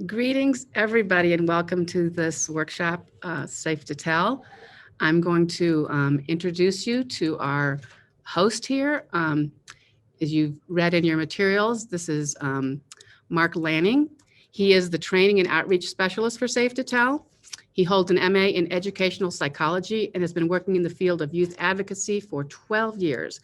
Greetings, everybody, and welcome to this workshop, Safe2Tell. I'm going to introduce you to our host here. As you've read in your materials, this is Mark Lanning. He is the Training and Outreach Specialist for Safe2Tell. He holds an MA in Educational Psychology and has been working in the field of youth advocacy for 12 years.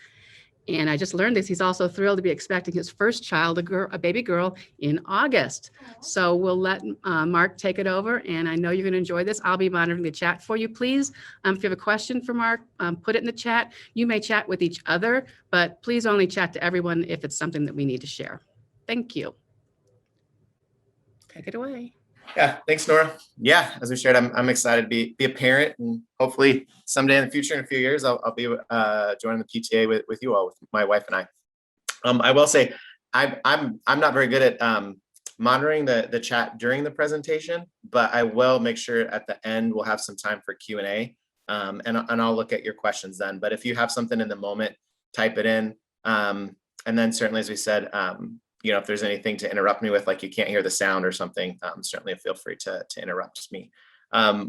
And I just learned this. He's also thrilled to be expecting his first child, a baby girl, in August. So we'll let Mark take it over. And I know you're going to enjoy this. I'll be monitoring the chat for you. Please, if you have a question for Mark, put it in the chat. You may chat with each other, but please only chat to everyone if it's something that we need to share. Thank you. Take it away. Yeah, thanks, Nora. Yeah, as we shared, I'm excited to be a parent, and hopefully someday in the future, in a few years, I'll be joining the PTA with you all, with my wife and I. I will say I'm not very good at monitoring the chat during the presentation, but I will make sure at the end we'll have some time for Q&A, and I'll look at your questions then. But if you have something in the moment, type it in, and then certainly, as we said, if there's anything to interrupt me with, like you can't hear the sound or something, certainly feel free to interrupt me.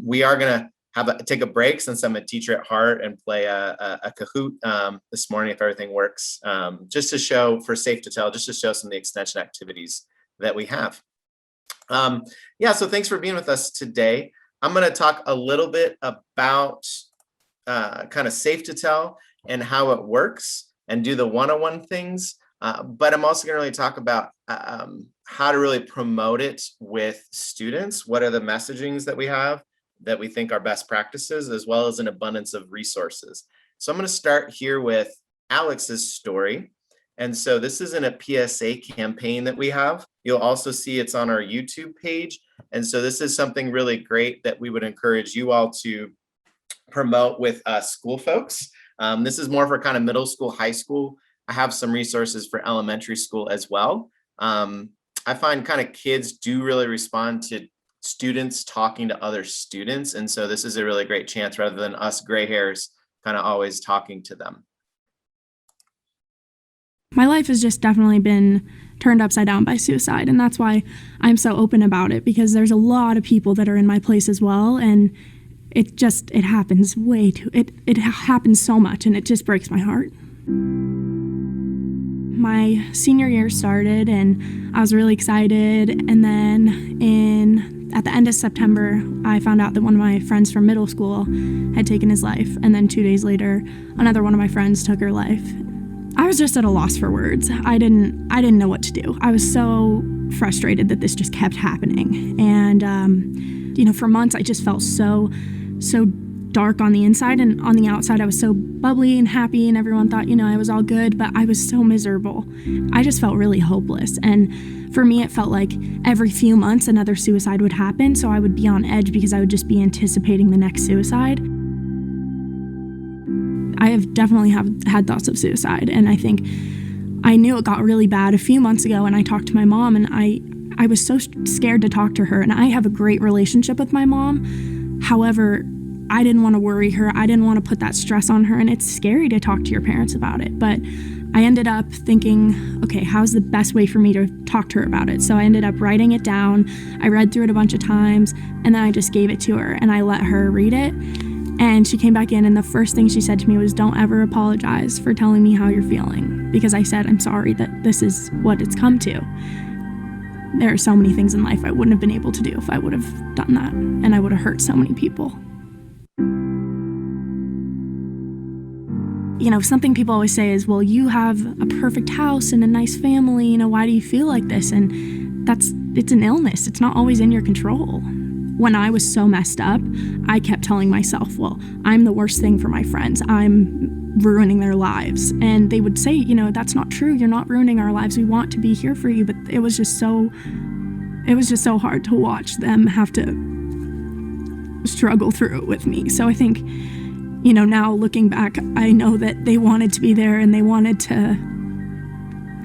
We are going to take a break, since I'm a teacher at heart, and play a Kahoot this morning, if everything works, just to show, for Safe2Tell, just to show some of the extension activities that we have. So thanks for being with us today. I'm going to talk a little bit about kind of Safe2Tell and how it works, and do the one-on-one things. But I'm also going to really talk about how to really promote it with students. What are the messagings that we have that we think are best practices, as well as an abundance of resources. So I'm going to start here with Alex's story. And so this isn't a PSA campaign that we have. You'll also see it's on our YouTube page. And so this is something really great that we would encourage you all to promote with school folks. This is more for kind of middle school, high school. I have some resources for elementary school as well. I find kind of kids do really respond to students talking to other students. And so this is a really great chance, rather than us gray hairs kind of always talking to them. My life has just definitely been turned upside down by suicide. And that's why I'm so open about it, because there's a lot of people that are in my place as well. And it happens it happens so much, and it just breaks my heart. My senior year started, and I was really excited. And then at the end of September, I found out that one of my friends from middle school had taken his life. And then 2 days later, another one of my friends took her life. I was just at a loss for words. I didn't know what to do. I was so frustrated that this just kept happening. And, for months, I just felt so dark on the inside, and on the outside I was so bubbly and happy, and everyone thought I was all good, but I was so miserable. I just felt really hopeless. And for me, it felt like every few months another suicide would happen, so I would be on edge because I would just be anticipating the next suicide. I have definitely had thoughts of suicide, and I think I knew it got really bad a few months ago, and I talked to my mom, and I was so scared to talk to her. And I have a great relationship with my mom. However, I didn't want to worry her. I didn't want to put that stress on her, and it's scary to talk to your parents about it. But I ended up thinking, okay, how's the best way for me to talk to her about it? So I ended up writing it down. I read through it a bunch of times, and then I just gave it to her, and I let her read it. And she came back in, and the first thing she said to me was, "Don't ever apologize for telling me how you're feeling." Because I said, "I'm sorry that this is what it's come to." There are so many things in life I wouldn't have been able to do if I would have done that, and I would have hurt so many people. Something people always say is, well, you have a perfect house and a nice family, why do you feel like this? And it's an illness. It's not always in your control. When I was so messed up, I kept telling myself, well, I'm the worst thing for my friends. I'm ruining their lives. And they would say, that's not true. You're not ruining our lives. We want to be here for you. But it was just so hard to watch them have to struggle through it with me. So I think, now looking back, I know that they wanted to be there and they wanted to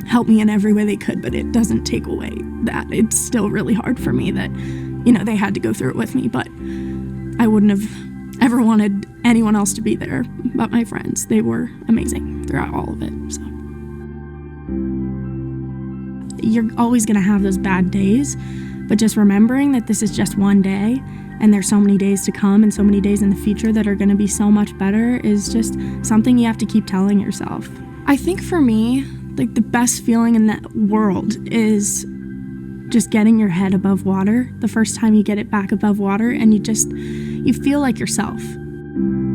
help me in every way they could, but it doesn't take away that. It's still really hard for me that, they had to go through it with me, but I wouldn't have ever wanted anyone else to be there but my friends. They were amazing throughout all of it. So you're always going to have those bad days, But just remembering that this is just one day and there's so many days to come and so many days in the future that are going to be so much better is just something you have to keep telling yourself. I think for me, like the best feeling in the world is just getting your head above water the first time you get it back above water, and you feel like yourself.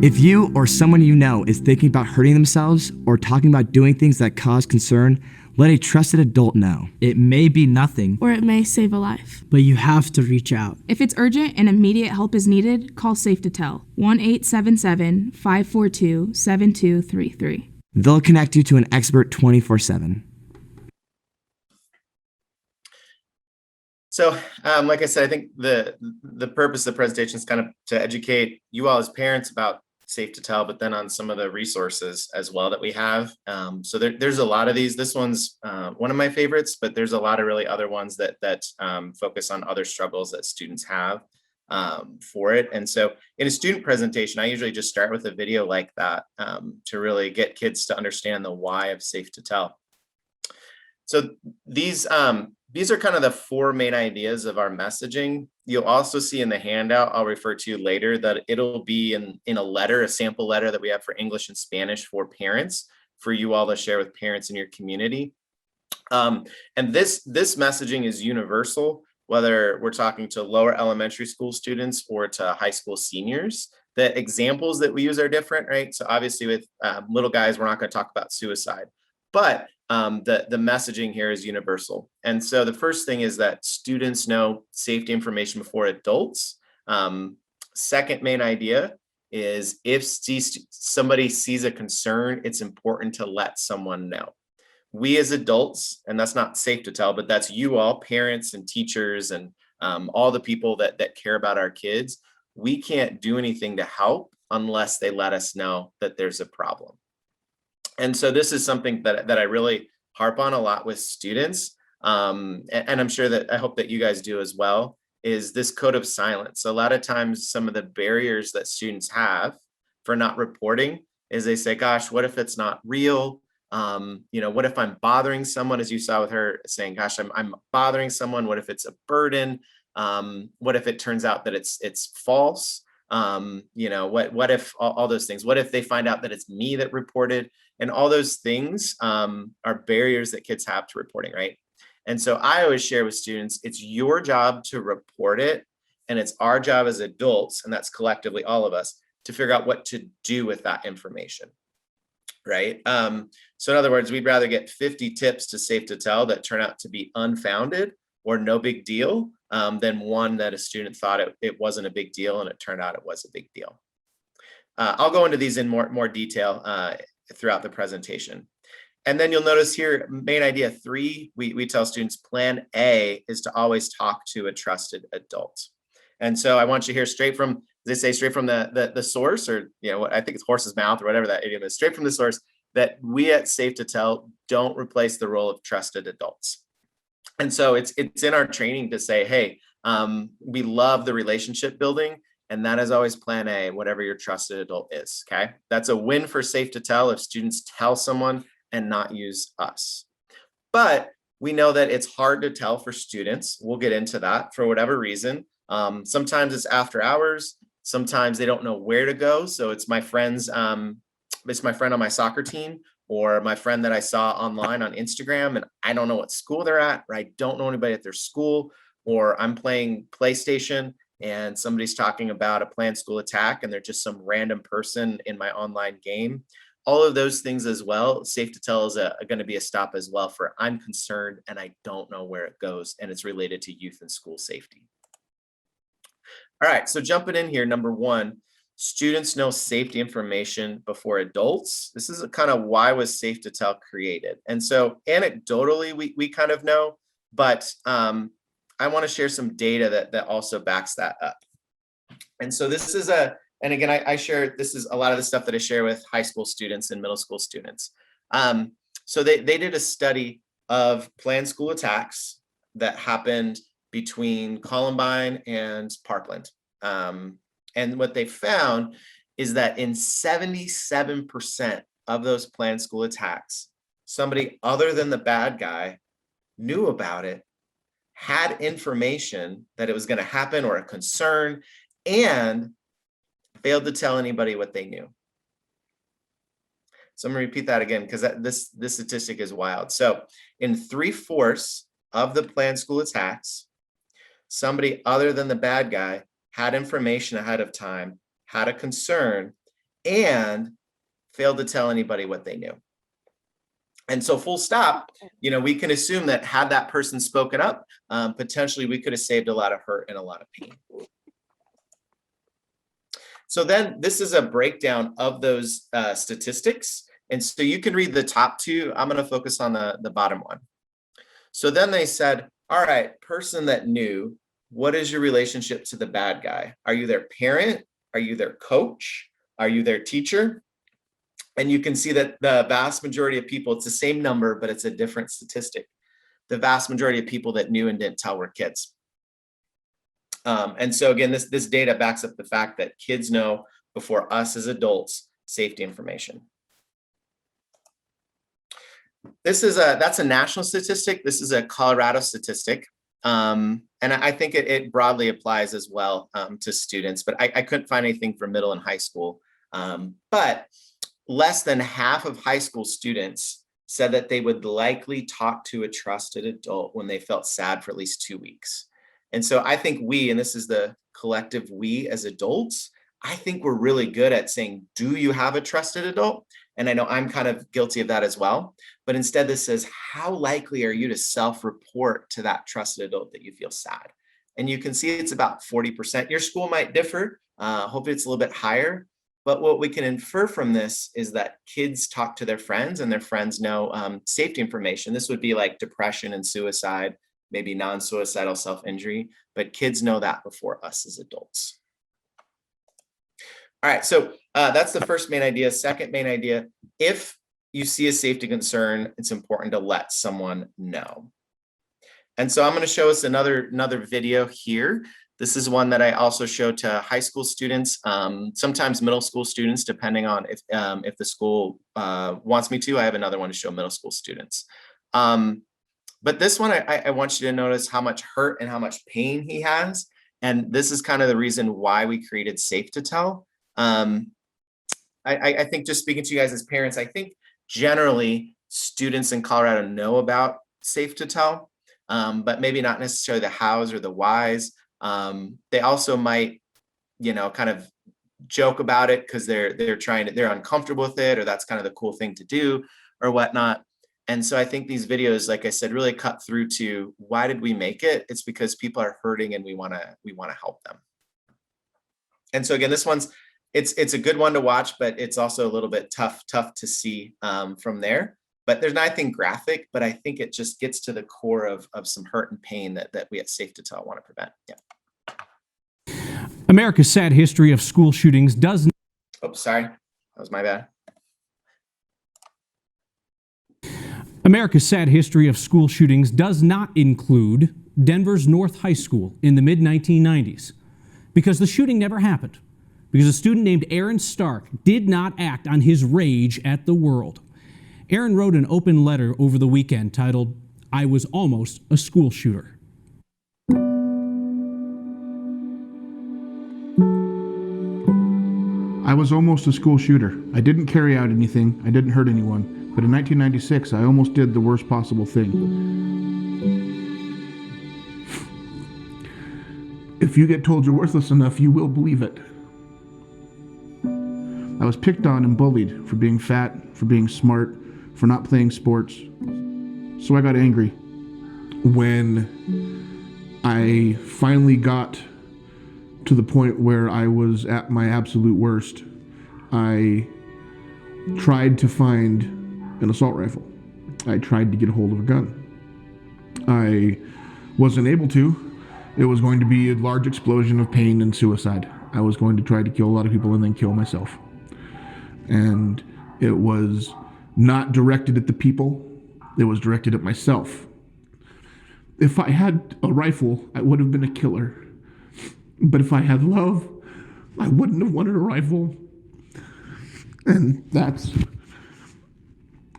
If you or someone you know is thinking about hurting themselves or talking about doing things that cause concern, let a trusted adult know. It may be nothing, Or it may save a life. but you have to reach out. If it's urgent and immediate help is needed, call Safe2Tell, 1-877-542-7233. They'll connect you to an expert 24/7. So, like I said, I think the purpose of the presentation is kind of to educate you all as parents about Safe2Tell, but then on some of the resources as well that we have. So there's a lot of these. This one's one of my favorites, but there's a lot of really other ones that focus on other struggles that students have for it. And so in a student presentation, I usually just start with a video like that to really get kids to understand the why of Safe2Tell. So these are kind of the four main ideas of our messaging. You'll also see in the handout I'll refer to later that it'll be in a letter, a sample letter that we have for English and Spanish for parents, for you all to share with parents in your community. And this messaging is universal, whether we're talking to lower elementary school students or to high school seniors. The examples that we use are different, right? So obviously with little guys, we're not going to talk about suicide, but the messaging here is universal. And so the first thing is that students know safety information before adults. Second main idea is if somebody sees a concern, it's important to let someone know. We as adults, and that's not Safe2Tell, but that's you all, parents and teachers and all the people that care about our kids, we can't do anything to help unless they let us know that there's a problem. And so this is something that I really harp on a lot with students. And I'm sure that I hope that you guys do as well, is this code of silence. A lot of times some of the barriers that students have for not reporting is they say, gosh, what if it's not real? What if I'm bothering someone, as you saw with her saying, gosh, I'm bothering someone. What if it's a burden? What if it turns out that it's false? What if all those things? What if they find out that it's me that reported? And all those things are barriers that kids have to reporting, right? And so I always share with students, it's your job to report it, and it's our job as adults, and that's collectively all of us, to figure out what to do with that information, right? So in other words, we'd rather get 50 tips to Safe2Tell that turn out to be unfounded or no big deal than one that a student thought it wasn't a big deal and it turned out it was a big deal. I'll go into these in more detail throughout the presentation. And then you'll notice here, main idea 3, we tell students plan A is to always talk to a trusted adult. And so I want you to hear straight from, they say straight from the source, or what I think it's horse's mouth or whatever that idiom is, straight from the source, that we at Safe2Tell don't replace the role of trusted adults. And so it's in our training to say, hey, we love the relationship building, and that is always plan A, whatever your trusted adult is, okay? That's a win for Safe2Tell if students tell someone and not use us. But we know that it's hard to tell for students. We'll get into that for whatever reason. Sometimes it's after hours. Sometimes they don't know where to go. So it's my friends, it's my friend on my soccer team, or my friend that I saw online on Instagram, and I don't know what school they're at, or I don't know anybody at their school, or I'm playing PlayStation and somebody's talking about a planned school attack and they're just some random person in my online game. All of those things as well, Safe2Tell is going to be a stop as well for I'm concerned and I don't know where it goes, and it's related to youth and school safety. All right, so jumping in here, number 1, students know safety information before adults. This is kind of why was Safe2Tell created. And so anecdotally, we kind of know, but I want to share some data that also backs that up. And so this is and again, I share, this is a lot of the stuff that I share with high school students and middle school students. So they did a study of planned school attacks that happened between Columbine and Parkland. And what they found is that in 77% of those planned school attacks, somebody other than the bad guy knew about it had information that it was going to happen or a concern, and failed to tell anybody what they knew. So I'm going to repeat that again because this statistic is wild. So in 3/4 of the planned school attacks, somebody other than the bad guy had information ahead of time, had a concern, and failed to tell anybody what they knew. And so full stop, we can assume that had that person spoken up, potentially we could have saved a lot of hurt and a lot of pain. So then this is a breakdown of those statistics. And so you can read the top two. I'm going to focus on the bottom one. So then they said, all right, person that knew, what is your relationship to the bad guy? Are you their parent? Are you their coach? Are you their teacher? And you can see that the vast majority of people, it's the same number, but it's a different statistic. The vast majority of people that knew and didn't tell were kids. And so again, this data backs up the fact that kids know before us as adults safety information. That's a national statistic. This is a Colorado statistic. And I think it broadly applies as well to students, but I couldn't find anything for middle and high school. But less than half of high school students said that they would likely talk to a trusted adult when they felt sad for at least 2 weeks. And so I think and this is the collective we as adults, I think we're really good at saying, do you have a trusted adult? And I know I'm kind of guilty of that as well. But instead this says, how likely are you to self-report to that trusted adult that you feel sad? And you can see it's about 40%. Your school might differ. Hopefully it's a little bit higher. But what we can infer from this is that kids talk to their friends and their friends know safety information. This would be like depression and suicide, maybe non-suicidal self-injury, but kids know that before us as adults. All right, so that's the first main idea. Second main idea, if you see a safety concern, it's important to let someone know. And so I'm going to show us another video here. This is one that I also show to high school students, sometimes middle school students, depending on if the school wants me to. I have another one to show middle school students. But this one, I want you to notice how much hurt and how much pain he has. And this is kind of the reason why we created Safe2Tell. I think just speaking to you guys as parents, I think generally students in Colorado know about Safe2Tell, but maybe not necessarily the hows or the whys. They also might, kind of joke about it because they're uncomfortable with it, or that's kind of the cool thing to do or whatnot. And so I think these videos, like I said, really cut through to why did we make it? It's because people are hurting and we want to help them. And so again, this one's, it's a good one to watch, but it's also a little bit tough to see from there. But there's nothing graphic, but I think it just gets to the core of some hurt and pain that we at Safe2Tell want to prevent. Yeah. America's sad history of school shootings does. Oh, sorry. That was my bad. America's sad history of school shootings does not include Denver's North High School in the mid-1990s, because the shooting never happened, because a student named Aaron Stark did not act on his rage at the world. Aaron wrote an open letter over the weekend titled, "I was almost a school shooter." I was almost a school shooter. I didn't carry out anything. I didn't hurt anyone. But in 1996, I almost did the worst possible thing. If you get told you're worthless enough, you will believe it. I was picked on and bullied for being fat, for being smart, for not playing sports. So I got angry. When I finally got to the point where I was at my absolute worst, I tried to find an assault rifle. I tried to get a hold of a gun. I wasn't able to. It was going to be a large explosion of pain and suicide. I was going to try to kill a lot of people and then kill myself. And it was not directed at the people. It was directed at myself. If I had a rifle, I would have been a killer. But if I had love, I wouldn't have wanted a rifle. And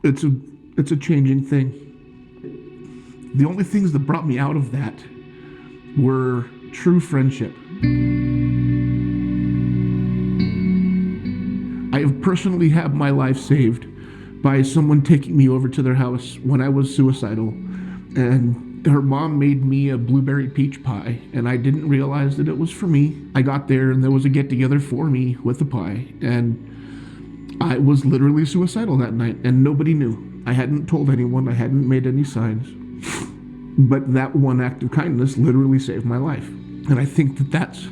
it's a changing thing. The only things that brought me out of that were true friendship. I have personally had my life saved by someone taking me over to their house when I was suicidal, and her mom made me a blueberry peach pie, and I didn't realize that it was for me. I got there and there was a get-together for me with the pie, and I was literally suicidal that night, and nobody knew. I hadn't told anyone, I hadn't made any signs, but that one act of kindness literally saved my life. And I think that that's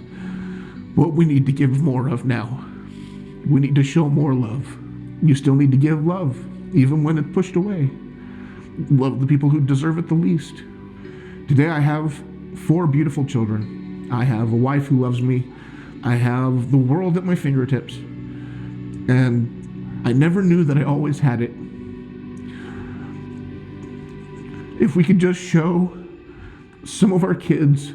what we need to give more of now. We need to show more love. You still need to give love, even when it's pushed away. Love the people who deserve it the least. Today I have 4 beautiful children. I have a wife who loves me. I have the world at my fingertips. And I never knew that I always had it. If we could just show some of our kids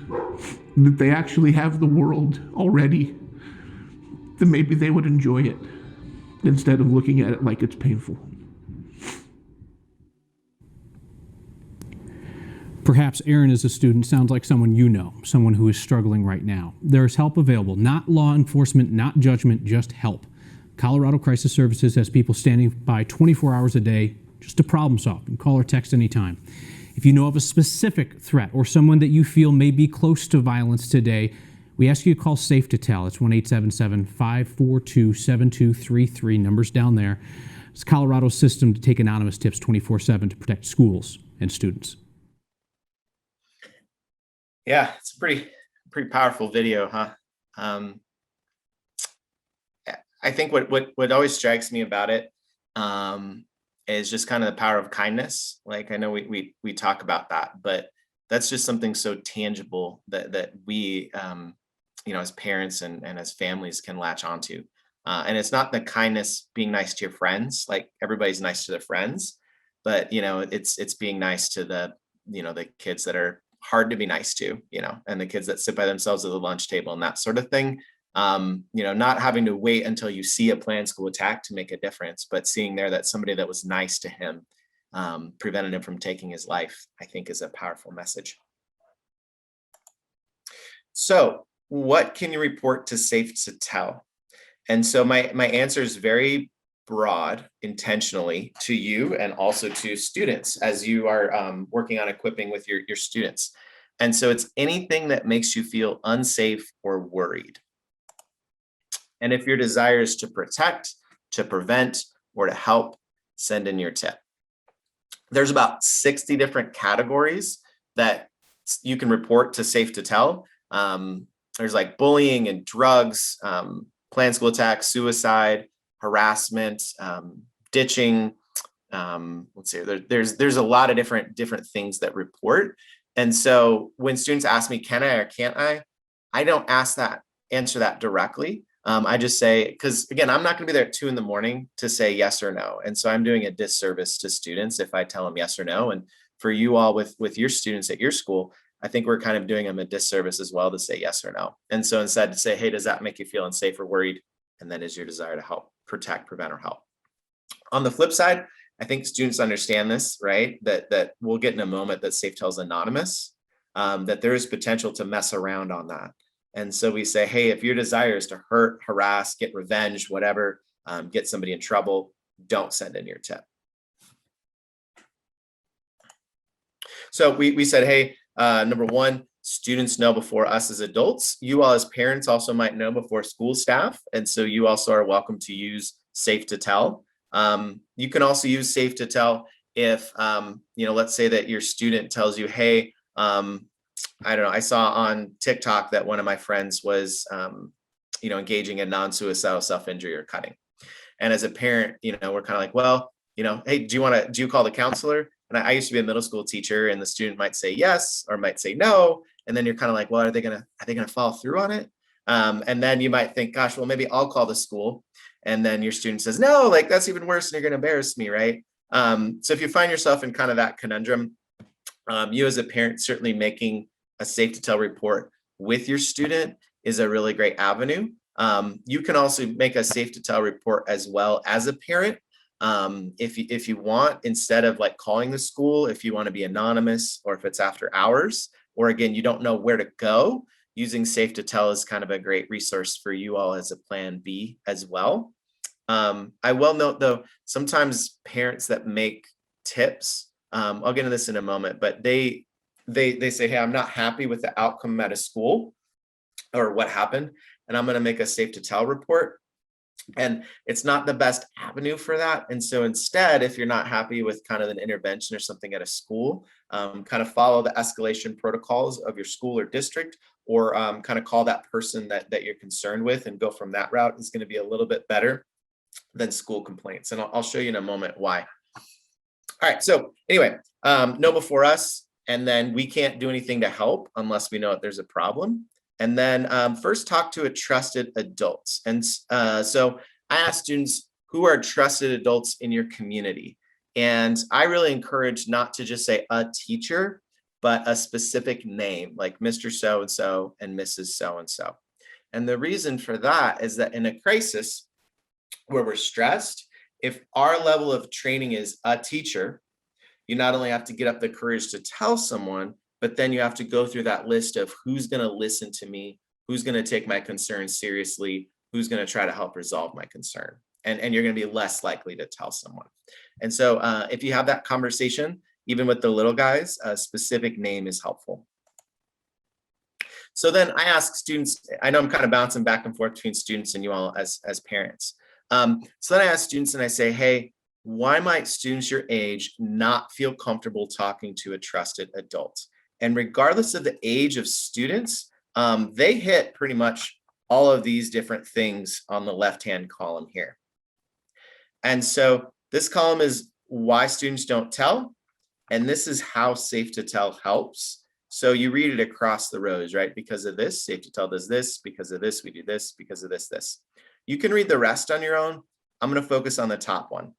that they actually have the world already, then maybe they would enjoy it instead of looking at it like it's painful. Perhaps Aaron as a student sounds like someone you know, someone who is struggling right now. There is help available, not law enforcement, not judgment, just help. Colorado Crisis Services has people standing by 24 hours a day just to problem solve, and call or text anytime. If you know of a specific threat or someone that you feel may be close to violence today, we ask you to call Safe2Tell. It's 1-877-542-7233. Numbers down there. It's Colorado's system to take anonymous tips 24/7 to protect schools and students. Yeah, it's a pretty powerful video, huh? I think what always strikes me about it is just kind of the power of kindness. Like, I know we talk about that, but that's just something so tangible that we as parents and as families can latch onto. And it's not the kindness being nice to your friends, like everybody's nice to their friends, but it's being nice to the kids that are hard to be nice to, and the kids that sit by themselves at the lunch table and that sort of thing. Not having to wait until you see a planned school attack to make a difference, but seeing there that somebody that was nice to him prevented him from taking his life, I think is a powerful message. So what can you report to Safe2Tell? And so my answer is very broad, intentionally, to you and also to students as you are working on equipping with your students. And so it's anything that makes you feel unsafe or worried. And if your desire is to protect, to prevent, or to help, send in your tip. There's about 60 different categories that you can report to Safe2Tell. There's like bullying and drugs, planned school attack, suicide, harassment, ditching. Let's see, there's a lot of different things that report. And so when students ask me, can I or can't I don't answer that directly. I just say, because again, I'm not going to be there at 2 a.m. to say yes or no. And so I'm doing a disservice to students if I tell them yes or no. And for you all with your students at your school, I think we're kind of doing them a disservice as well to say yes or no. And so instead to say, hey, does that make you feel unsafe or worried? And then is your desire to help, protect, prevent, or help? On the flip side, I think students understand this, right? That we'll get in a moment that Safe2Tell is anonymous, that there is potential to mess around on that. And so we say, hey, if your desire is to hurt, harass, get revenge, whatever, get somebody in trouble, don't send in your tip. So we said, hey, number one, students know before us as adults. You all as parents also might know before school staff. And so you also are welcome to use Safe2Tell. You can also use Safe2Tell if, let's say that your student tells you, hey, I don't know, I saw on TikTok that one of my friends was, engaging in non-suicidal self-injury or cutting. And as a parent, we're kind of like, well, hey, do you call the counselor? And I used to be a middle school teacher, and the student might say yes or might say no. And then you're kind of like, well, are they gonna follow through on it? And then you might think, gosh, well, maybe I'll call the school. And then your student says, no, like that's even worse, and you're gonna embarrass me, right? So if you find yourself in kind of that conundrum, you as a parent certainly making a Safe2Tell report with your student is a really great avenue. You can also make a Safe2Tell report as well as a parent. If you want, instead of like calling the school, if you want to be anonymous, or if it's after hours, or again, you don't know where to go, using Safe2Tell is kind of a great resource for you all as a plan B as well. I will note though, sometimes parents that make tips, I'll get into this in a moment, but they say, hey, I'm not happy with the outcome at a school or what happened, and I'm going to make a Safe2Tell report. And it's not the best avenue for that. And so instead, if you're not happy with kind of an intervention or something at a school, kind of follow the escalation protocols of your school or district, or kind of call that person that you're concerned with and go from that route, is going to be a little bit better than school complaints. And I'll show you in a moment why. All right, so anyway, know before us, and then we can't do anything to help unless we know that there's a problem. And then first talk to a trusted adult. And so I ask students, who are trusted adults in your community? And I really encourage not to just say a teacher, but a specific name, like Mr. So-and-so and Mrs. So-and-so. And the reason for that is that in a crisis where we're stressed, if our level of training is a teacher, you not only have to get up the courage to tell someone, but then you have to go through that list of who's going to listen to me, who's going to take my concern seriously, who's going to try to help resolve my concern. And you're going to be less likely to tell someone. And so if you have that conversation, even with the little guys, a specific name is helpful. So then I ask students, I know I'm kind of bouncing back and forth between students and you all as parents. So then I ask students and I say, hey, why might students your age not feel comfortable talking to a trusted adult? And regardless of the age of students, they hit pretty much all of these different things on the left-hand column here. And so this column is why students don't tell, and this is how Safe2Tell helps. So you read it across the rows, right? Because of this, Safe2Tell does this, because of this, we do this, because of this, this. You can read the rest on your own. I'm going to focus on the top one.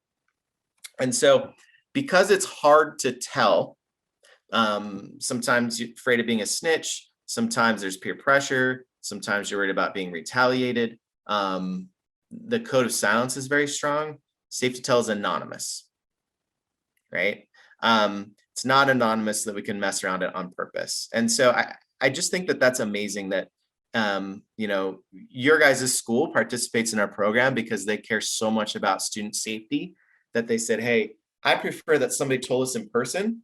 And so because it's hard to tell, sometimes you're afraid of being a snitch, sometimes there's peer pressure, sometimes you're worried about being retaliated. The code of silence is very strong. Safe2Tell is anonymous, right? It's not anonymous so that we can mess around it on purpose. And so I just think that that's amazing that, you know, your guys' school participates in our program because they care so much about student safety that they said, hey, I prefer that somebody told us in person,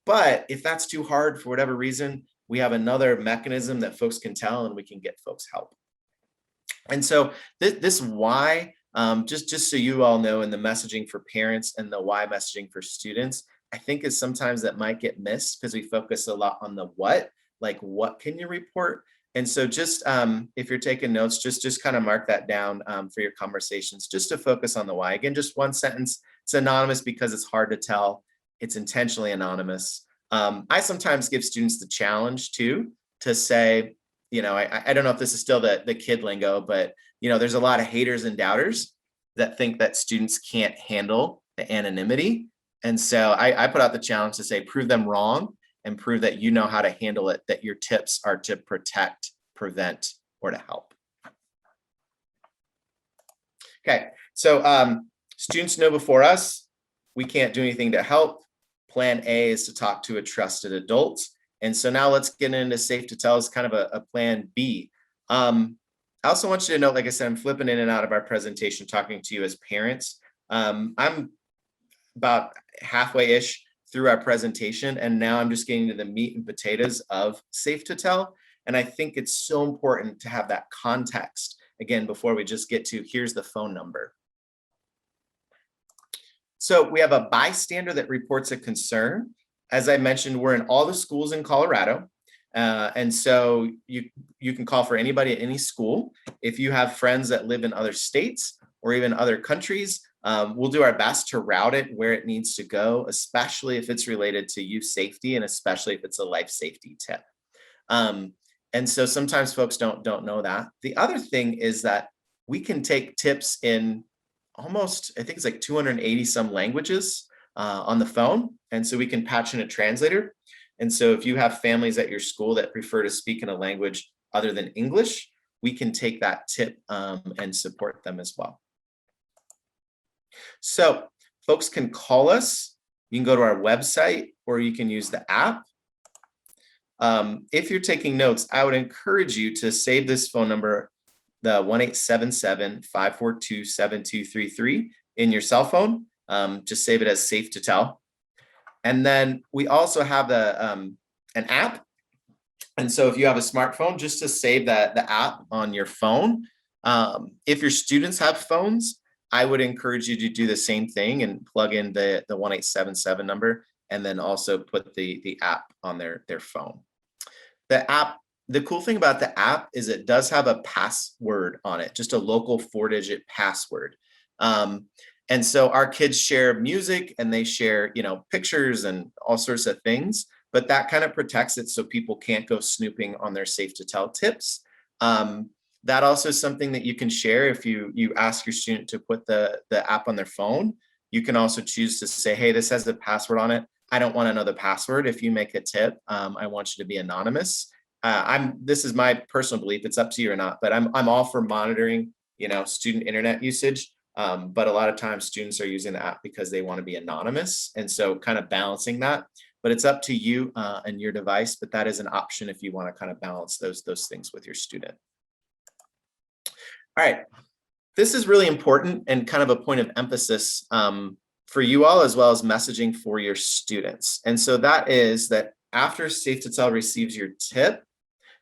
but if that's too hard for whatever reason, we have another mechanism that folks can tell and we can get folks help. And so this why, just so you all know, in the messaging for parents and the why messaging for students, I think is sometimes that might get missed because we focus a lot on the what, like what can you report? And so just if you're taking notes, just kind of mark that down for your conversations, just to focus on the why. Again, just one sentence. It's anonymous because it's hard to tell. It's intentionally anonymous. I sometimes give students the challenge too, to say, you know, I don't know if this is still the kid lingo, but you know, there's a lot of haters and doubters that think that students can't handle the anonymity. And so I put out the challenge to say, prove them wrong and prove that you know how to handle it, that your tips are to protect, prevent, or to help. Okay, so students know before us, we can't do anything to help. Plan A is to talk to a trusted adult. And so now let's get into Safe2Tell as kind of a plan B. I also want you to note, like I said, I'm flipping in and out of our presentation, talking to you as parents. I'm about halfway-ish through our presentation, and now I'm just getting to the meat and potatoes of Safe2Tell. And I think it's so important to have that context, again, before we just get to here's the phone number. So we have a bystander that reports a concern. As I mentioned, we're in all the schools in Colorado. And so you can call for anybody at any school. If you have friends that live in other states or even other countries, we'll do our best to route it where it needs to go, especially if it's related to youth safety and especially if it's a life safety tip. And so sometimes folks don't know that. The other thing is that we can take tips in almost, I think it's like 280 some languages on the phone. And so we can patch in a translator. And so if you have families at your school that prefer to speak in a language other than English, we can take that tip and support them as well. So folks can call us. You can go to our website, or you can use the app. If you're taking notes, I would encourage you to save this phone number, the 1-877-542-7233 in your cell phone. Just save it as Safe2Tell. And then we also have an app. And so if you have a smartphone, just to save the app on your phone. If your students have phones, I would encourage you to do the same thing and plug in the 1-877 number, and then also put the app on their phone. The cool thing about the app is it does have a password on it, just a local 4-digit password. And so our kids share music, and they share, pictures and all sorts of things, but that kind of protects it so people can't go snooping on their Safe2Tell tips. That also is something that you can share if you ask your student to put the app on their phone. You can also choose to say, hey, this has a password on it. I don't want to know the password. If you make a tip, I want you to be anonymous. This is my personal belief. It's up to you or not, but I'm all for monitoring, student internet usage. But a lot of times students are using the app because they want to be anonymous. And so kind of balancing that, but it's up to you and your device, but that is an option if you want to kind of balance those things with your student. All right, this is really important and kind of a point of emphasis for you all, as well as messaging for your students. And so that is that after Safe2Tell receives your tip,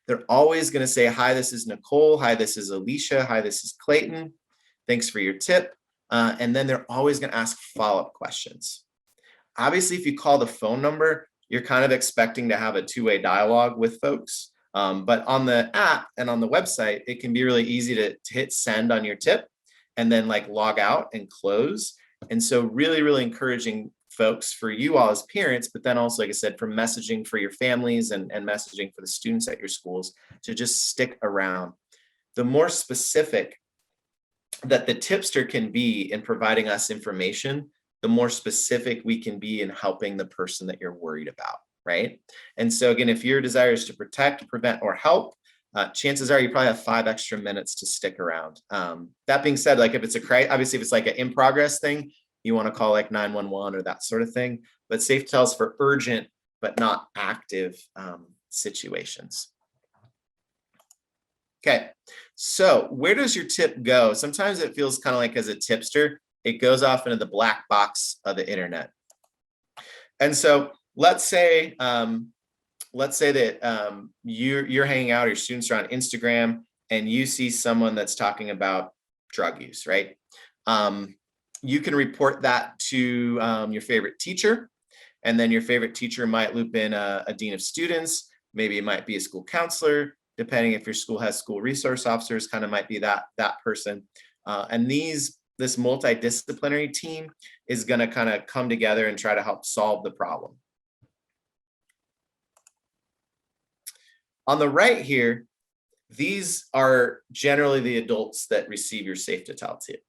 they're always going to say, hi, this is Nicole. Hi, this is Alicia. Hi, this is Clayton. Thanks for your tip. And then they're always going to ask follow-up questions. Obviously, if you call the phone number, you're kind of expecting to have a two-way dialogue with folks. But on the app and on the website, it can be really easy to hit send on your tip and then log out and close. And so really, really encouraging folks, for you all as parents, but then also, like I said, for messaging for your families and messaging for the students at your schools, to just stick around. The more specific that the tipster can be in providing us information, the more specific we can be in helping the person that you're worried about. Right. And so again, if your desire is to protect, prevent, or help, chances are you probably have 5 extra minutes to stick around. That being said, if it's obviously if it's an in progress thing, you want to call 911 or that sort of thing. But Safe2Tell is for urgent but not active situations. Okay, so where does your tip go? Sometimes it feels kind of like, as a tipster, it goes off into the black box of the internet. And so let's say that you're hanging out, or your students are on Instagram, and you see someone that's talking about drug use, right? You can report that to your favorite teacher, and then your favorite teacher might loop in a dean of students. Maybe it might be a school counselor, depending if your school has school resource officers, kind of might be that person. And this multidisciplinary team is going to kind of come together and try to help solve the problem. On the right here, these are generally the adults that receive your Safe2Tell tip.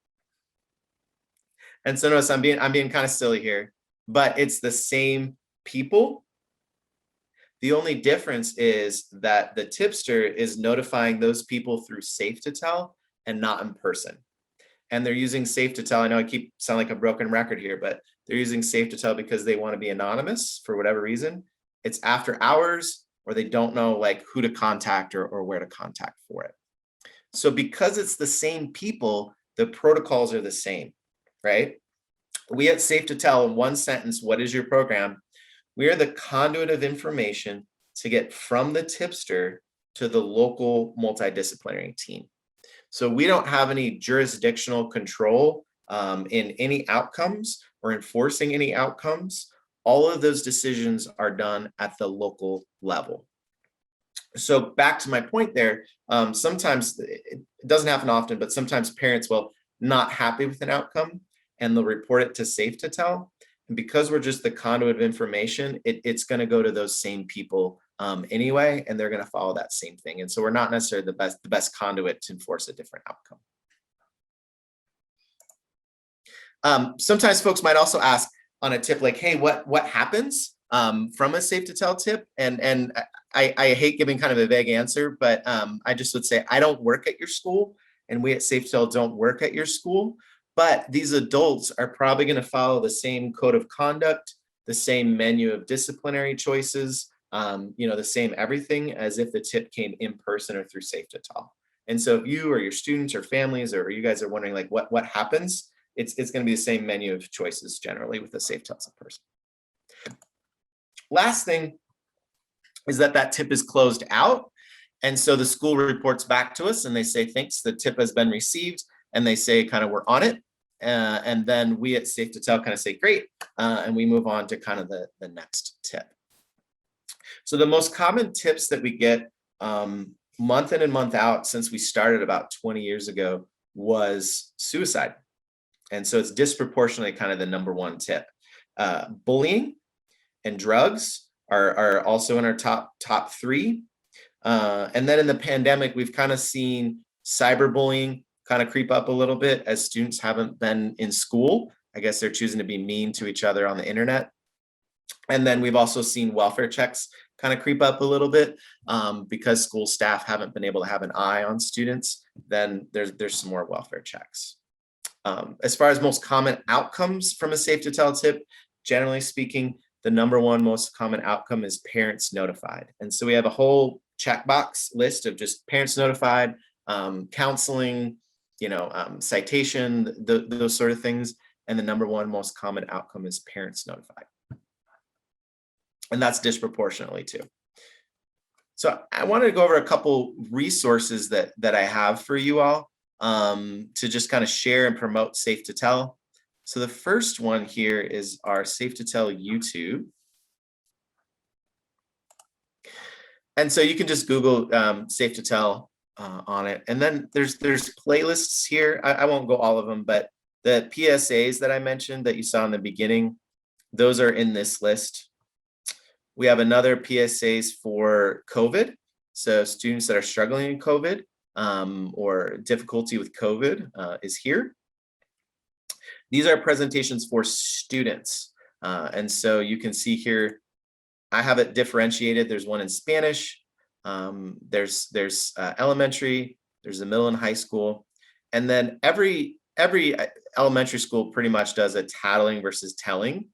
And so notice I'm being kind of silly here, but it's the same people. The only difference is that the tipster is notifying those people through Safe2Tell and not in person. And they're using Safe2Tell. I know I keep sounding like a broken record here, but they're using Safe2Tell because they want to be anonymous for whatever reason. It's after hours, or they don't know who to contact or where to contact for it. So because it's the same people, the protocols are the same, right? We at Safe2Tell, in one sentence, what is your program? We are the conduit of information to get from the tipster to the local multidisciplinary team. So we don't have any jurisdictional control in any outcomes or enforcing any outcomes. All of those decisions are done at the local level. So back to my point there, sometimes it doesn't happen often, but sometimes parents will not happy with an outcome and they'll report it to Safe2Tell. And because we're just the conduit of information, it's going to go to those same people anyway, and they're going to follow that same thing. And so we're not necessarily the best conduit to enforce a different outcome. Sometimes folks might also ask on a tip hey, what happens from a Safe2Tell tip? And I hate giving kind of a vague answer, but I just would say, I don't work at your school, and we at Safe2Tell don't work at your school. But these adults are probably going to follow the same code of conduct, the same menu of disciplinary choices, the same everything as if the tip came in person or through Safe2Tell. And so if you or your students or families or you guys are wondering like what happens, it's going to be the same menu of choices generally with the Safe2Tell in person. Last thing is that tip is closed out. And so the school reports back to us and they say, thanks, the tip has been received. And they say kind of we're on it. And then we at Safe2Tell kind of say, great. And we move on to kind of the next tip. So the most common tips that we get month in and month out since we started about 20 years ago was suicide. And so it's disproportionately kind of the number one tip. Bullying and drugs are also in our top three. And then in the pandemic, we've kind of seen cyberbullying kind of creep up a little bit as students haven't been in school. I guess they're choosing to be mean to each other on the internet. And then we've also seen welfare checks kind of creep up a little bit because school staff haven't been able to have an eye on students. Then there's some more welfare checks. As far as most common outcomes from a Safe2Tell tip, generally speaking, the number one most common outcome is parents notified. And so we have a whole checkbox list of just parents notified, counseling, citation, those sort of things. And the number one most common outcome is parents notified. And that's disproportionately too. So I wanted to go over a couple resources that I have for you all to just kind of share and promote Safe2Tell. So the first one here is our Safe2Tell YouTube. And so you can just Google Safe2Tell on it. And then there's playlists here. I won't go all of them, but the PSAs that I mentioned that you saw in the beginning, those are in this list. We have another PSAs for COVID. So students that are struggling in COVID or difficulty with COVID is here. These are presentations for students. And so you can see here, I have it differentiated. There's one in Spanish. There's elementary, there's a middle and high school. And then every elementary school pretty much does a tattling versus telling.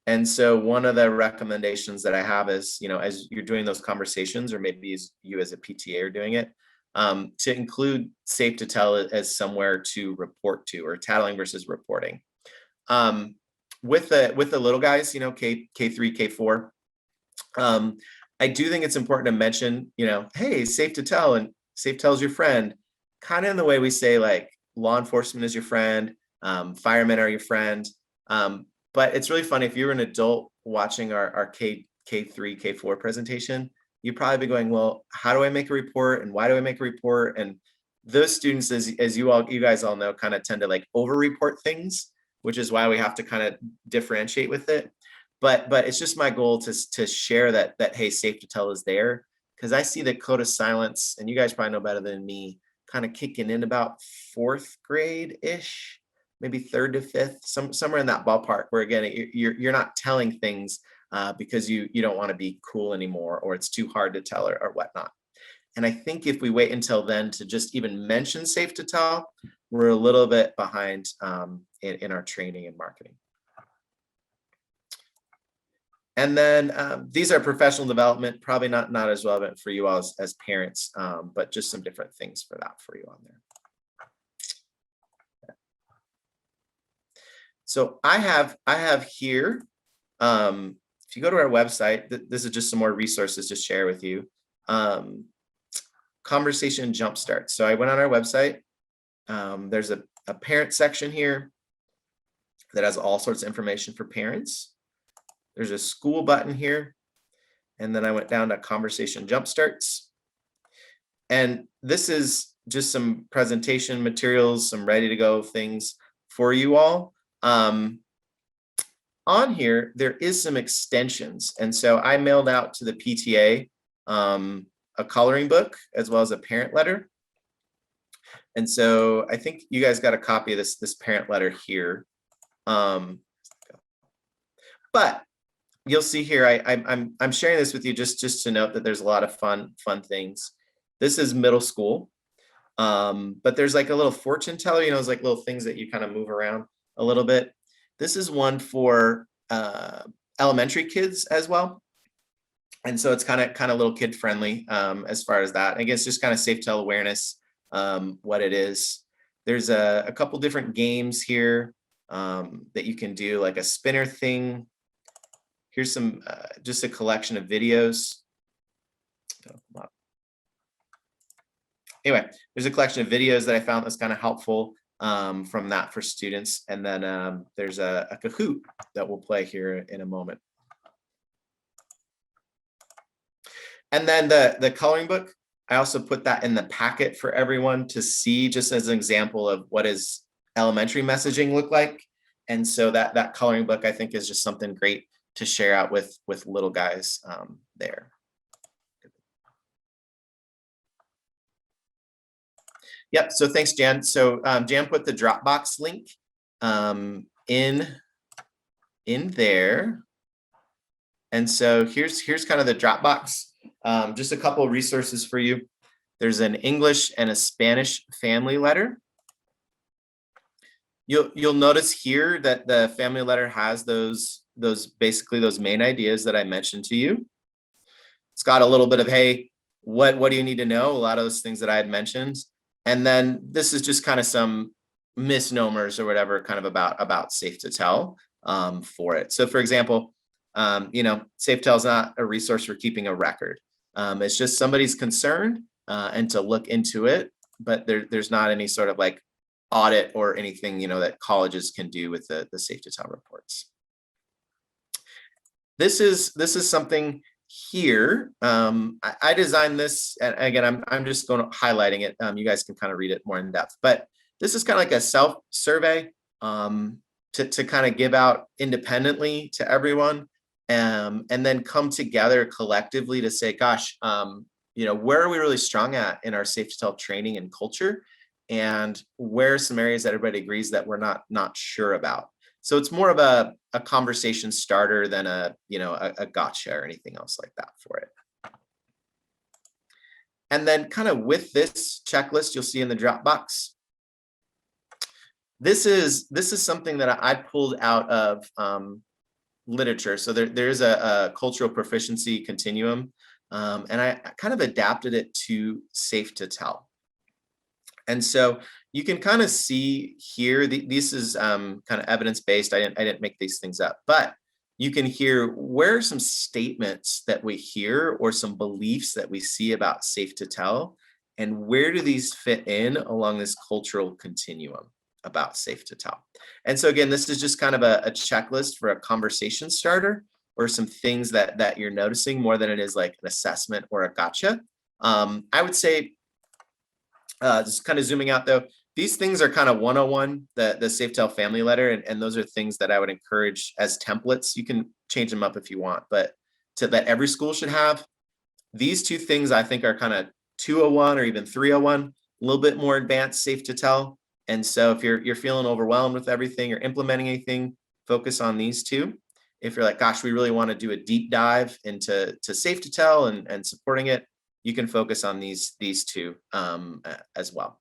And so one of the recommendations that I have is, as you're doing those conversations, or maybe as you as a PTA are doing it, to include Safe2Tell as somewhere to report to, or tattling versus reporting. With the little guys, K3, K4, I do think it's important to mention, hey, Safe2Tell, and Safe2Tell is your friend, kind of in the way we say like law enforcement is your friend, firemen are your friend. But it's really funny if you're an adult watching our K3, K4 presentation, you'd probably be going, well, how do I make a report and why do I make a report? And those students, as you guys all know, kind of tend to like over-report things, which is why we have to kind of differentiate with it. But it's just my goal to share that hey, Safe2Tell is there, because I see the code of silence, and you guys probably know better than me, kind of kicking in about 4th grade-ish, maybe 3rd to 5th, somewhere in that ballpark, where again, you're not telling things because you don't want to be cool anymore, or it's too hard to tell or whatnot. And I think if we wait until then to just even mention Safe2Tell, we're a little bit behind in our training and marketing. And then these are professional development, probably not as relevant for you all as parents, but just some different things for you on there. So I have here, if you go to our website, this is just some more resources to share with you. Conversation Jumpstart. So I went on our website. There's a parent section here that has all sorts of information for parents. There's a school button here. And then I went down to Conversation Jumpstarts. And this is just some presentation materials, some ready to go things for you all. On here, there is some extensions. And so I mailed out to the PTA a coloring book as well as a parent letter. And so I think you guys got a copy of this parent letter here. But you'll see here, I'm sharing this with you just to note that there's a lot of fun things. This is middle school. But there's like a little fortune teller, it's like little things that you kind of move around a little bit. This is one for elementary kids as well. And so it's kind of little kid friendly as far as that. I guess just kind of Safe2Tell awareness, what it is. There's a couple different games here that you can do, like a spinner thing. Here's some just a collection of videos. Anyway, there's a collection of videos that I found that's kind of helpful from that for students. And then there's a Kahoot that we'll play here in a moment. And then the coloring book, I also put that in the packet for everyone to see, just as an example of what does elementary messaging look like. And so that coloring book, I think, is just something great to share out with little guys there. Yep, so thanks, Jan. So Jan put the Dropbox link in there. And so here's kind of the Dropbox. Just a couple of resources for you. There's an English and a Spanish family letter. You'll notice here that the family letter has those basically those main ideas that I mentioned to you. It's got a little bit of, hey, what do you need to know? A lot of those things that I had mentioned. And then this is just kind of some misnomers or whatever, kind of about Safe2Tell for it. So for example, Safe2Tell is not a resource for keeping a record. It's just somebody's concerned and to look into it, but there's not any sort of like audit or anything, that colleges can do with the Safe2Tell reports. This is something here. I designed this, and again, I'm just going to highlighting it. You guys can kind of read it more in depth, but this is kind of like a self-survey to kind of give out independently to everyone, and then come together collectively to say, gosh, where are we really strong at in our Safe2Tell training and culture, and where are some areas that everybody agrees that we're not sure about. So it's more of a conversation starter than a gotcha or anything else like that for it. And then kind of with this checklist, you'll see in the Dropbox, this is something that I pulled out of literature. So there's a cultural proficiency continuum, and I kind of adapted it to Safe2Tell. And so you can kind of see here, this is kind of evidence-based. I didn't make these things up, but you can hear where are some statements that we hear or some beliefs that we see about Safe2Tell, and where do these fit in along this cultural continuum about Safe2Tell. And so again, this is just kind of a checklist for a conversation starter or some things that you're noticing more than it is like an assessment or a gotcha. I would say, just kind of zooming out though, these things are kind of 101, the Safe2Tell family letter, and those are things that I would encourage as templates. You can change them up if you want, but that every school should have. These two things I think are kind of 201 or even 301, a little bit more advanced Safe2Tell. And so if you're feeling overwhelmed with everything or implementing anything, focus on these two. If you're like, gosh, we really want to do a deep dive into Safe2Tell and supporting it, you can focus on these two as well.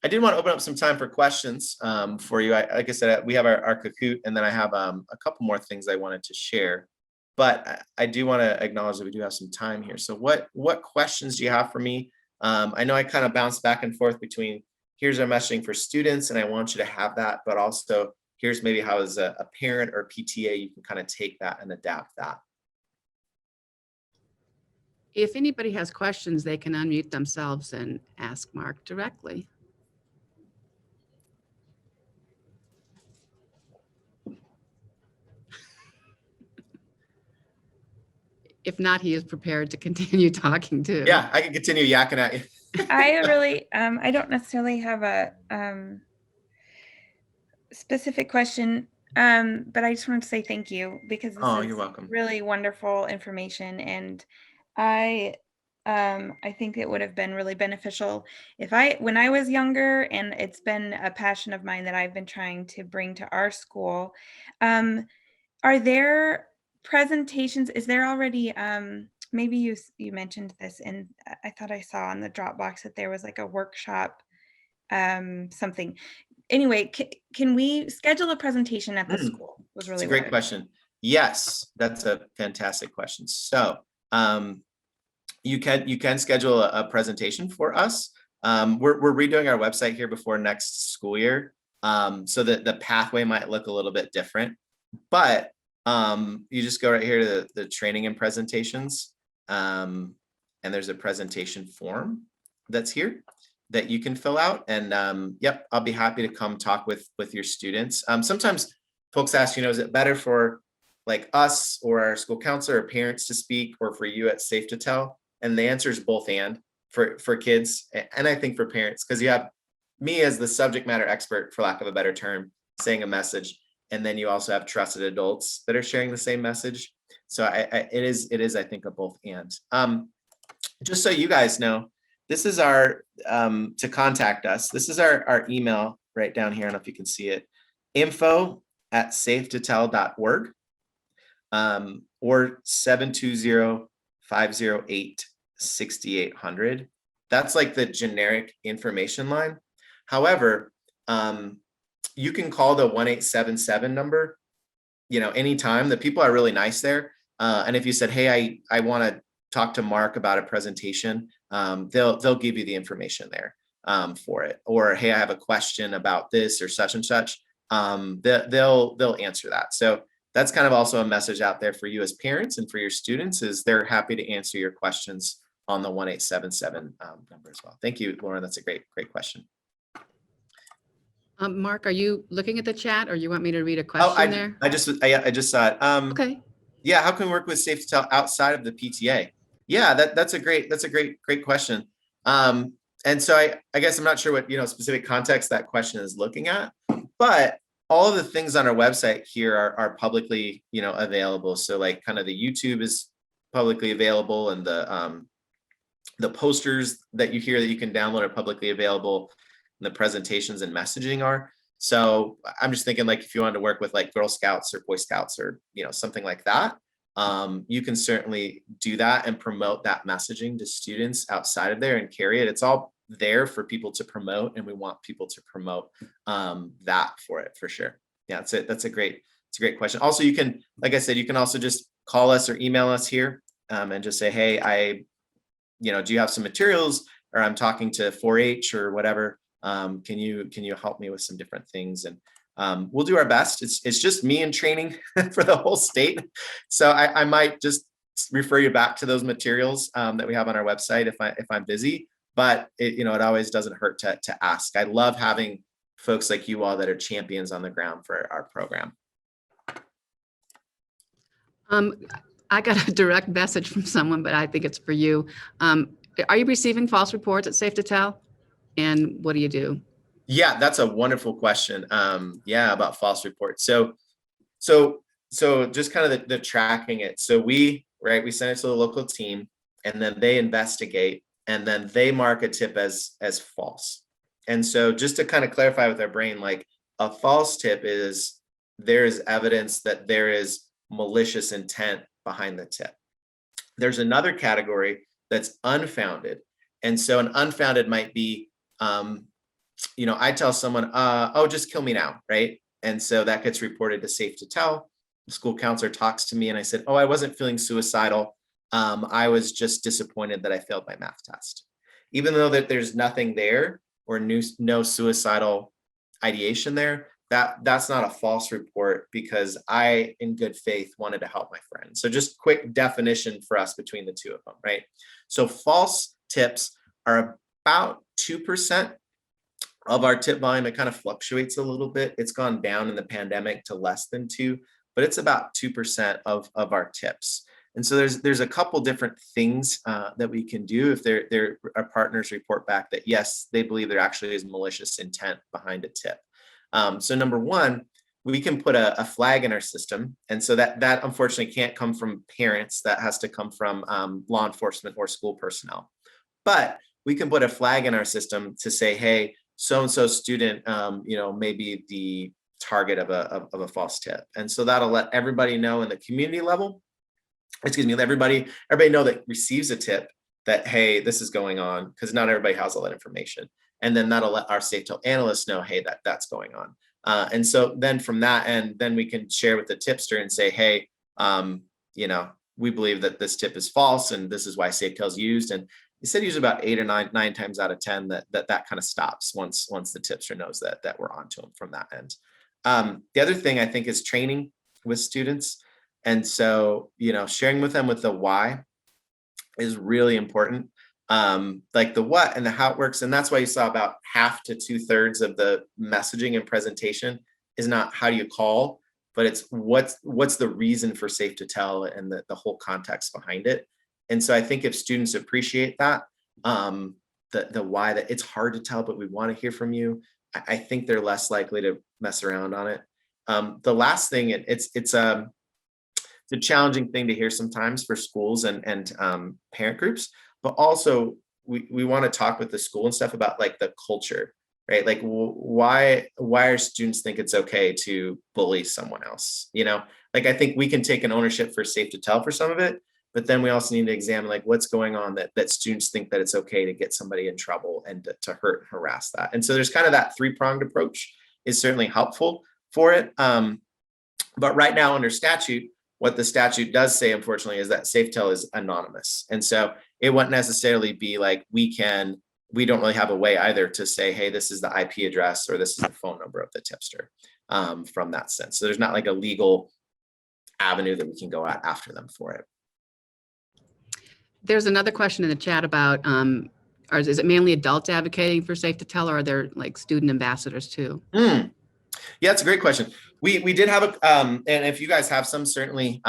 I did want to open up some time for questions for you. Like I said, we have our Kahoot, and then I have a couple more things I wanted to share. But I do want to acknowledge that we do have some time here. So what questions do you have for me? I know I kind of bounced back and forth between here's our messaging for students, and I want you to have that, but also here's maybe how as a parent or PTA, you can kind of take that and adapt that. If anybody has questions, they can unmute themselves and ask Mark directly. If not, he is prepared to continue talking too. Yeah, I can continue yakking at you. I don't necessarily have a specific question, but I just wanted to say thank you because this You're welcome. really wonderful information, and I I think it would have been really beneficial when I was younger, and it's been a passion of mine that I've been trying to bring to our school. Are there presentations? Is there already, maybe you mentioned this, and I thought I saw on the Dropbox that there was like a workshop, something. Anyway, can we schedule a presentation at the school? Was It's really a what I great was- question. Yes, that's a fantastic question. So you can schedule a presentation for us. We're redoing our website here before next school year, so that the pathway might look a little bit different. But you just go right here to the training and presentations, and there's a presentation form that's here that you can fill out. And yep, I'll be happy to come talk with your students. Sometimes folks ask, is it better for like us or our school counselor or parents to speak, or for you at Safe2Tell? And the answer is both and for kids, and I think for parents, because you have me as the subject matter expert, for lack of a better term, saying a message, and then you also have trusted adults that are sharing the same message. So it is I think a both and. Just so you guys know, this is our to contact us. This is our email right down here. I don't know if you can see it. info@safe2tell.org, or 720-508-6800. That's like the generic information line. However, you can call the 1-877 number, anytime. The people are really nice there. And if you said, hey, I want to talk to Mark about a presentation, they'll give you the information there for it. Or, hey, I have a question about this or such and such. They'll answer that. So that's kind of also a message out there for you as parents and for your students, is they're happy to answer your questions on the 1-877 number as well. Thank you, Lauren. That's a great question. Mark, are you looking at the chat, or you want me to read a question there? I just saw it. Okay. Yeah, how can we work with Safe2Tell outside of the PTA? Yeah, that's a great question. And so I guess I'm not sure what specific context that question is looking at, but all of the things on our website here are publicly available. So like kind of the YouTube is publicly available, and the posters that you hear that you can download are publicly available, and the presentations and messaging are. So I'm just thinking, like, if you wanted to work with like Girl Scouts or Boy Scouts or something like that, you can certainly do that and promote that messaging to students outside of there and carry it. It's all there for people to promote, and we want people to promote that for it, for sure. Yeah, that's a great question. Also, you can, like I said, you can also just call us or email us here, and just say, hey, do you have some materials, or I'm talking to 4-H or whatever. Can you help me with some different things? And we'll do our best. It's just me in training for the whole state. So I might just refer you back to those materials that we have on our website if I'm busy, but it always doesn't hurt to ask. I love having folks like you all that are champions on the ground for our program. I got a direct message from someone, but I think it's for you. Are you receiving false reports at Safe2Tell? And what do you do? Yeah, that's a wonderful question. Yeah, about false reports. So just kind of the tracking it. So we send it to the local team, and then they investigate, and then they mark a tip as false. And so just to kind of clarify with our brain, like, a false tip is there is evidence that there is malicious intent behind the tip. There's another category that's unfounded. And so an unfounded might be, I tell someone, oh, just kill me now, right? And so that gets reported to Safe2Tell. The school counselor talks to me, and I said, oh, I wasn't feeling suicidal. I was just disappointed that I failed my math test. Even though that there's nothing there, or no suicidal ideation there, that's not a false report, because I, in good faith, wanted to help my friend. So just quick definition for us between the two of them, right? So false tips are about 2% of our tip volume. It kind of fluctuates a little bit. It's gone down in the pandemic to less than 2, but it's about 2% of our tips. And so there's a couple different things that we can do if our partners report back that yes, they believe there actually is malicious intent behind a tip. So number one, we can put a flag in our system. And so that unfortunately can't come from parents. That has to come from law enforcement or school personnel. But we can put a flag in our system to say, hey, so-and-so student, may be the target of a false tip. And so that'll let everybody know in the community level, everybody know that receives a tip that, hey, this is going on, because not everybody has all that information. And then that'll let our Safe2Tell analysts know, hey, that's going on. And so then from that end, then we can share with the tipster and say, hey, we believe that this tip is false, and this is why Safe2Tell is used. And he said usually about 8 or 9 times out of 10 that kind of stops once the tipster knows that we're onto them from that end. The other thing I think is training with students. And so, sharing with them with the why is really important. Like the what and the how it works. And that's why you saw about half to 2/3 of the messaging and presentation is not how do you call, but it's what's the reason for Safe2Tell and the whole context behind it. And so I think if students appreciate that, the why, that it's hard to tell, but we want to hear from you, I think they're less likely to mess around on it. The last thing, it's a challenging thing to hear sometimes for schools and parent groups, but also we want to talk with the school and stuff about like the culture, right? Like why are students think it's okay to bully someone else? Like I think we can take an ownership for Safe2Tell for some of it, but then we also need to examine like what's going on that students think that it's okay to get somebody in trouble and to hurt and harass that. And so there's kind of that 3-pronged approach is certainly helpful for it. But right now under statute, what the statute does say, unfortunately, is that Safe2Tell is anonymous. And so it wouldn't necessarily be like we don't really have a way either to say, hey, this is the IP address or this is the phone number of the tipster from that sense. So there's not like a legal avenue that we can go at after them for it. There's another question in the chat about, is it mainly adults advocating for Safe2Tell, or are there like student ambassadors too? Yeah, it's a great question. We did have and if you guys have some, certainly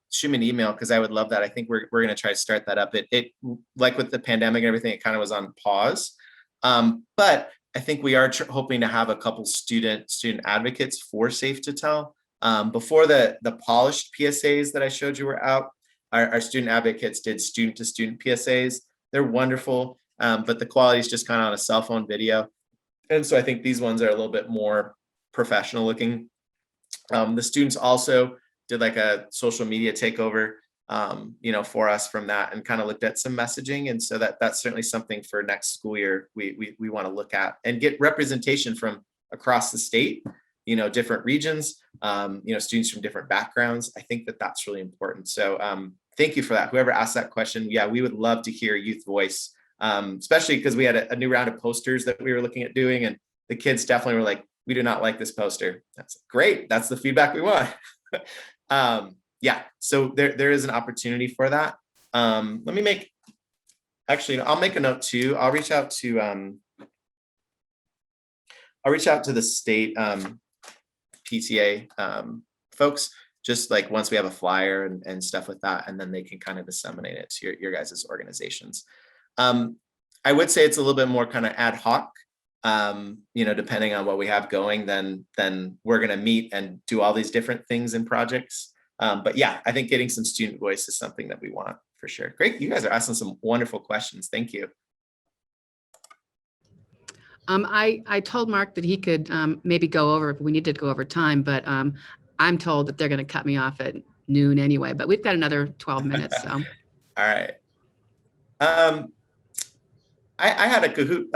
shoot me an email, because I would love that. I think we're going to try to start that up. It like with the pandemic and everything, it kind of was on pause. But I think we are hoping to have a couple student advocates for Safe2Tell. Before the polished PSAs that I showed you were out, our student advocates did student-to-student PSAs. They're wonderful, but the quality is just kind of on a cell phone video. And so I think these ones are a little bit more professional looking. The students also did like a social media takeover, for us from that, and kind of looked at some messaging. And so that's certainly something for next school year we want to look at and get representation from across the state, different regions, students from different backgrounds. I think that's really important. So thank you for that. Whoever asked that question, yeah, we would love to hear youth voice, especially because we had a new round of posters that we were looking at doing, and the kids definitely were like, we do not like this poster. That's great. That's the feedback we want. Yeah, so there is an opportunity for that. I'll make a note too. I'll reach out to the state PTA folks, just like once we have a flyer and stuff with that, and then they can kind of disseminate it to your guys' organizations. I would say it's a little bit more kind of ad hoc, depending on what we have going, then we're going to meet and do all these different things and projects. But yeah, I think getting some student voice is something that we want for sure. Great. You guys are asking some wonderful questions. Thank you. I told Mark that he could maybe go over if we needed to go over time, but I'm told that they're going to cut me off at noon anyway, but we've got another 12 minutes. So. All right. I had a Kahoot,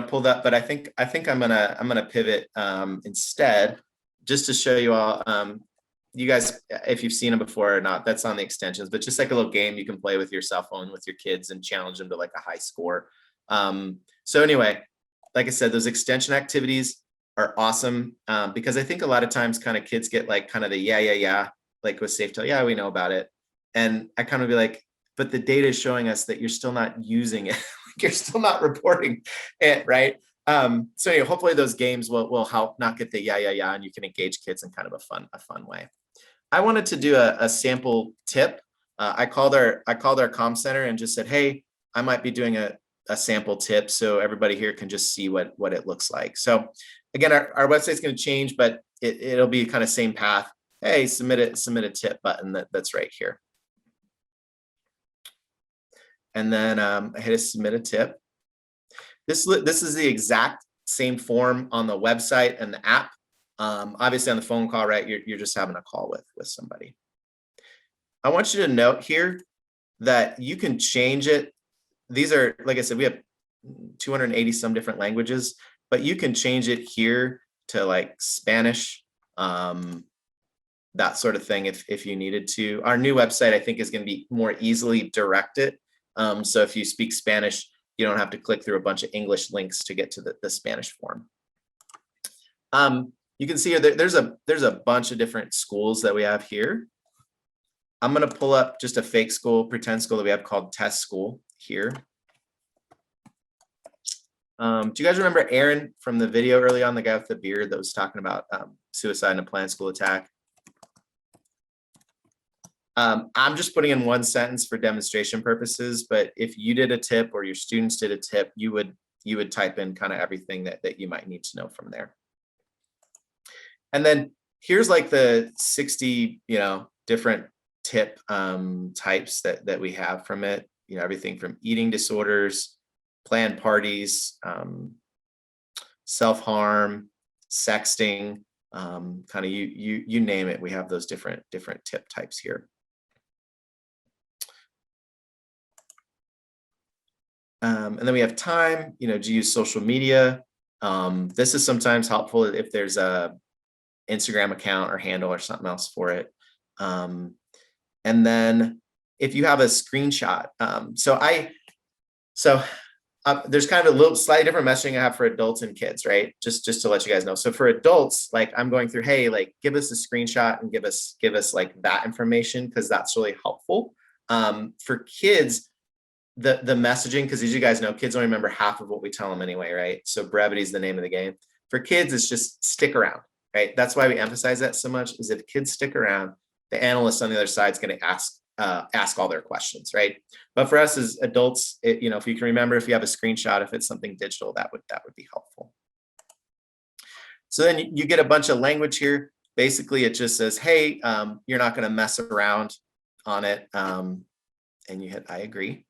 pulled up, but I think I'm gonna pivot instead, just to show you all. You guys, if you've seen them before or not, that's on the extensions, but just like a little game you can play with your cell phone with your kids and challenge them to like a high score. So anyway, like I said, those extension activities are awesome because I think a lot of times kind of kids get like kind of the yeah, like with Safe2Tell, yeah, we know about it. And I kind of be like, but the data is showing us that you're still not using it. You're still not reporting it, right? So anyway, hopefully those games will help not get the yeah, and you can engage kids in kind of a fun way. I wanted to do a sample tip. I called our comm center and just said, hey, I might be doing a sample tip so everybody here can just see what it looks like. So again, our website's going to change, but it'll be kind of same path. Hey, submit a tip button that's right here. And then I hit a submit a tip. This is the exact same form on the website and the app. Obviously on the phone call, right, you're just having a call with somebody. I want you to note here that you can change it. These are, like I said, we have 280 some different languages, but you can change it here to like Spanish, that sort of thing if you needed to. Our new website, I think, is going to be more easily directed. So if you speak Spanish, you don't have to click through a bunch of English links to get to the Spanish form. You can see here there's a bunch of different schools that we have here. I'm going to pull up just a fake school, pretend school that we have called Test School here. Do you guys remember Aaron from the video early on, the guy with the beard that was talking about suicide in a planned school attack? I'm just putting in one sentence for demonstration purposes, but if you did a tip or your students did a tip, you would type in kind of everything that you might need to know from there. And then here's like the 60, different tip types that we have from it. Everything from eating disorders, planned parties, self-harm, sexting, kind of you name it. We have those different tip types here. And then we have time, do you use social media? This is sometimes helpful if there's a Instagram account or handle or something else for it. And then if you have a screenshot, there's kind of a little slightly different messaging I have for adults and kids, right? Just to let you guys know. So for adults, like I'm going through, hey, like give us a screenshot and give us like that information, because that's really helpful. For kids, the messaging, because as you guys know, kids only remember half of what we tell them anyway, right? So brevity is the name of the game. For kids, it's just stick around, right? That's why we emphasize that so much, is if kids stick around, the analyst on the other side is going to ask all their questions, right? But for us as adults, if you can remember, if you have a screenshot, if it's something digital, that would be helpful. So then you get a bunch of language here. Basically, it just says, hey, you're not going to mess around on it, and you hit I agree.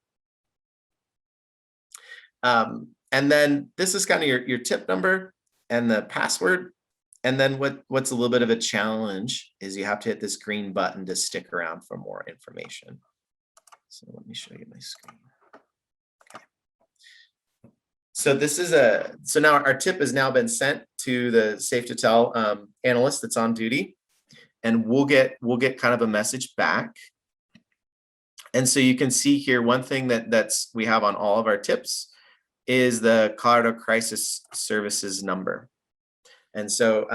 And then this is kind of your tip number and the password. And then what's a little bit of a challenge is you have to hit this green button to stick around for more information. So let me show you my screen. Okay. So this is so now our tip has now been sent to the Safe2Tell analyst that's on duty, and we'll get kind of a message back. And so you can see here, one thing that's we have on all of our tips is the Colorado Crisis Services number. And so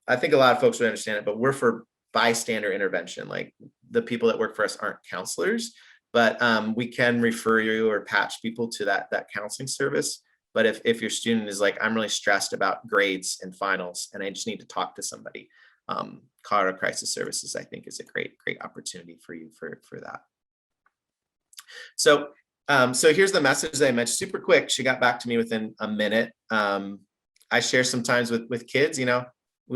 I think a lot of folks would understand it, but we're for bystander intervention. Like the people that work for us aren't counselors, but we can refer you or patch people to that counseling service. But if your student is like, I'm really stressed about grades and finals, and I just need to talk to somebody, Colorado Crisis Services, I think, is a great opportunity for you for that. So here's the message that I mentioned super quick. She got back to me within a minute. I share sometimes with kids, we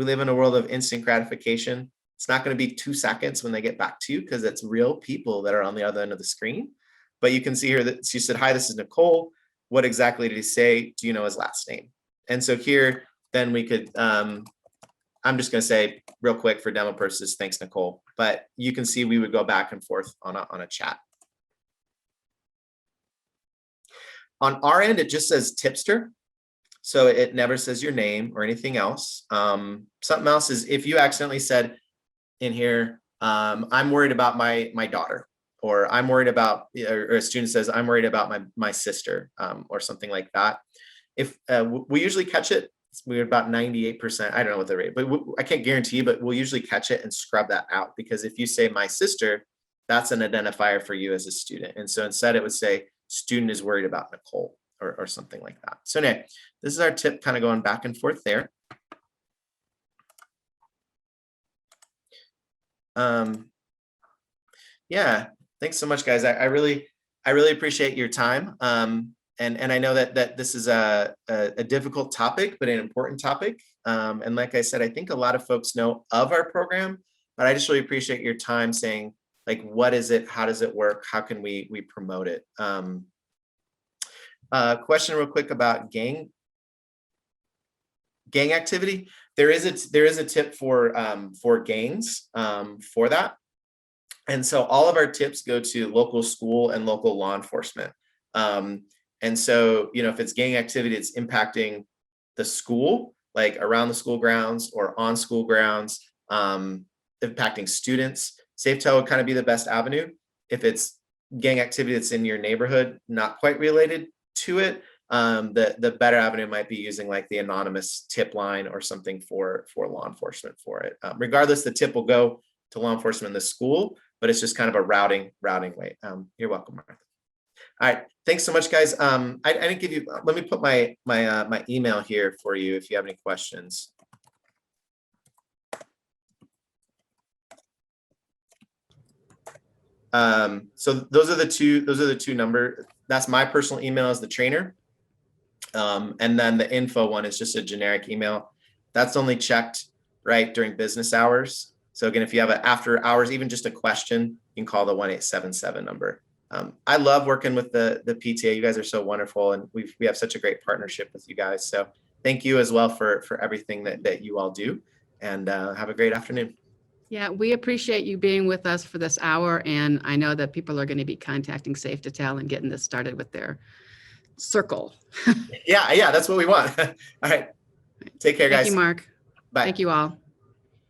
live in a world of instant gratification. It's not going to be 2 seconds when they get back to you, because it's real people that are on the other end of the screen. But you can see here that she said, hi, this is Nicole. What exactly did he say? Do you know his last name? And so here, then we could, I'm just going to say real quick for demo purposes, thanks, Nicole. But you can see we would go back and forth on a chat. On our end, it just says tipster. So it never says your name or anything else. Something else is if you accidentally said in here, I'm worried about my daughter, or I'm worried about, or a student says, I'm worried about my sister, or something like that. If we usually catch it, we're about 98%. I don't know what the rate, but I can't guarantee, but we'll usually catch it and scrub that out, because if you say my sister, that's an identifier for you as a student. And so instead it would say student is worried about Nicole, or something like that. So anyway, this is our tip, kind of going back and forth there. Yeah, thanks so much, guys. I really appreciate your time. and I know that this is a difficult topic, but an important topic. And like I said, I think a lot of folks know of our program, but I just really appreciate your time saying, like, what is it? How does it work? How can we promote it? Question real quick about gang activity. There is a tip for gangs for that. And so all of our tips go to local school and local law enforcement. And so, if it's gang activity, it's impacting the school, like around the school grounds or on school grounds, impacting students. Safe2Tell would kind of be the best avenue. If it's gang activity that's in your neighborhood, not quite related to it, the better avenue might be using like the anonymous tip line or something for law enforcement for it. Regardless, the tip will go to law enforcement in the school, but it's just kind of a routing way. You're welcome, Martha. All right, thanks so much, guys. I didn't give you. Let me put my email here for you if you have any questions. So those are the two numbers. That's my personal email as the trainer. And then the info one is just a generic email. That's only checked right during business hours. So again, if you have an after hours, even just a question, you can call the 1-877 number. I love working with the PTA. You guys are so wonderful, and we have such a great partnership with you guys. So thank you as well for everything that you all do, and have a great afternoon. Yeah, we appreciate you being with us for this hour, and I know that people are going to be contacting Safe2Tell and getting this started with their circle. Yeah, that's what we want. All right, take care, guys. Thank you, Mark. Bye. Thank you all.